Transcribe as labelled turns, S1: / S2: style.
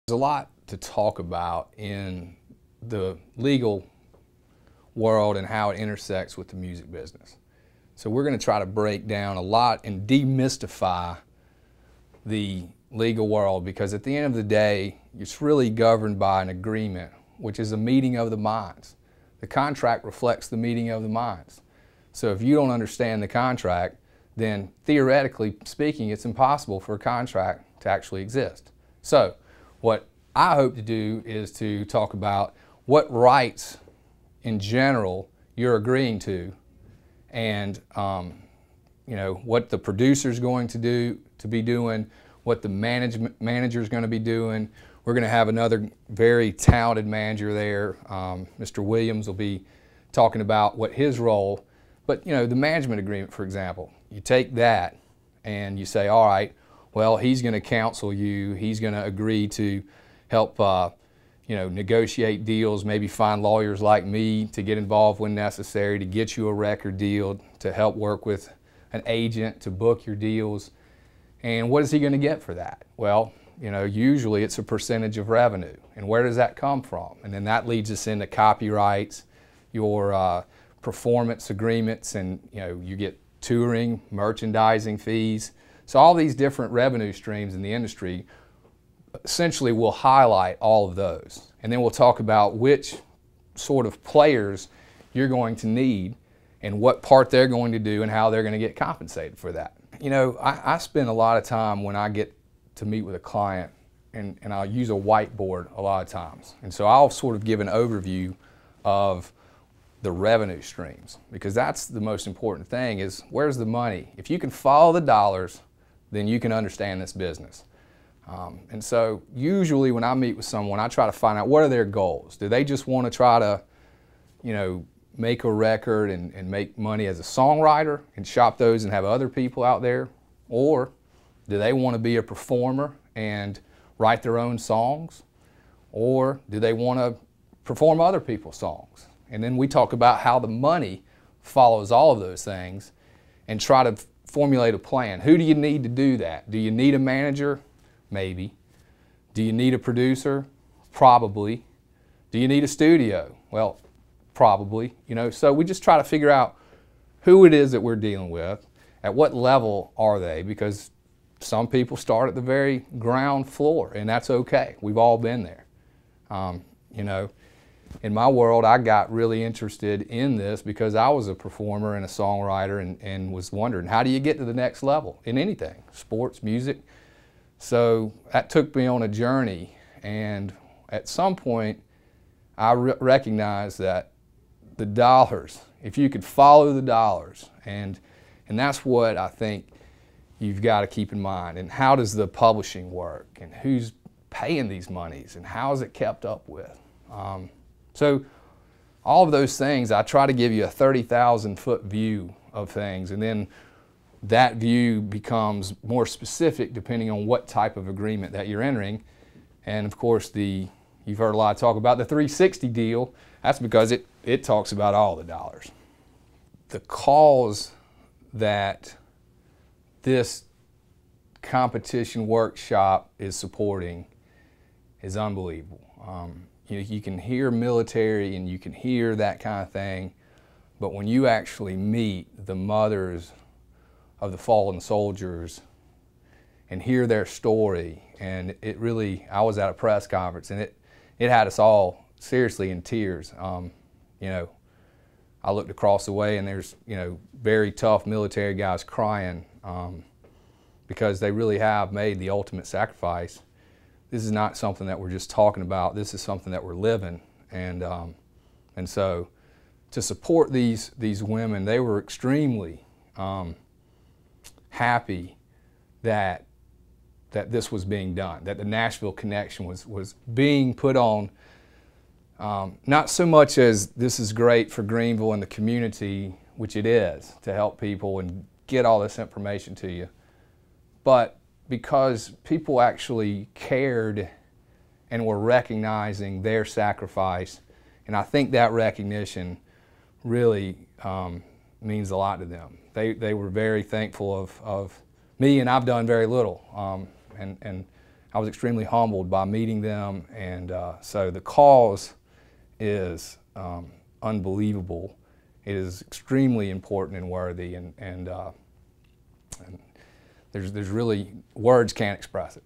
S1: There's a lot to talk about in the legal world and how it intersects with the music business. So we're going to try to break down a lot and demystify the legal world, because at the end of the day, it's really governed by an agreement, which is a meeting of the minds. The contract reflects the meeting of the minds. So if you don't understand the contract, then theoretically speaking, it's impossible for a contract to actually exist. So what I hope to do is to talk about what rights in general you're agreeing to, and what the producer's going to be doing, what the manager's going to be doing. We're going to have another very talented manager there. Mr. Williams will be talking about what his role. But the management agreement, for example, you take that and you say, all right, well, he's going to counsel you. He's going to agree to help negotiate deals, maybe find lawyers like me to get involved when necessary, to get you a record deal, to help work with an agent to book your deals. And what is he going to get for that? Well, usually it's a percentage of revenue. And where does that come from? And then that leads us into copyrights, your performance agreements, and you get touring, merchandising fees. So all these different revenue streams in the industry, essentially we'll highlight all of those. And then we'll talk about which sort of players you're going to need and what part they're going to do and how they're going to get compensated for that. I spend a lot of time when I get to meet with a client, and I'll use a whiteboard a lot of times. And so I'll sort of give an overview of the revenue streams, because that's the most important thing, is where's the money? If you can follow the dollars, then you can understand this business. And so usually when I meet with someone, I try to find out what are their goals. Do they just want to try to, make a record and make money as a songwriter and shop those and have other people out there? Or do they want to be a performer and write their own songs? Or do they want to perform other people's songs? And then we talk about how the money follows all of those things and try to formulate a plan. Who do you need to do that? Do you need a manager? Maybe. Do you need a producer? Probably. Do you need a studio? Well, probably. So we just try to figure out who it is that we're dealing with, at what level are they, because some people start at the very ground floor, and that's okay. We've all been there. In my world, I got really interested in this because I was a performer and a songwriter, and was wondering, how do you get to the next level in anything, sports, music? So that took me on a journey, and at some point I recognized that the dollars, if you could follow the dollars, and that's what I think you've got to keep in mind. And how does the publishing work, and who's paying these monies, and how is it kept up with? So all of those things, I try to give you a 30,000-foot view of things, and then that view becomes more specific depending on what type of agreement that you're entering. And of course, you've heard a lot of talk about the 360 deal. That's because it talks about all the dollars. The cause that this competition workshop is supporting is unbelievable. You can hear military and you can hear that kind of thing, but when you actually meet the mothers of the fallen soldiers and hear their story, and it really, I was at a press conference and it had us all seriously in tears. I looked across the way and there's very tough military guys crying because they really have made the ultimate sacrifice. This is not something that we're just talking about. This is something that we're living, and so to support these women, they were extremely happy that this was being done, that the Nashville Connection was being put on. Not so much as this is great for Greenville and the community, which it is, to help people and get all this information to you, but because people actually cared and were recognizing their sacrifice. And I think that recognition really means a lot to them. They were very thankful of me, and I've done very little. And I was extremely humbled by meeting them, and so the cause is unbelievable. It is extremely important and worthy, and there's really, words can't express it.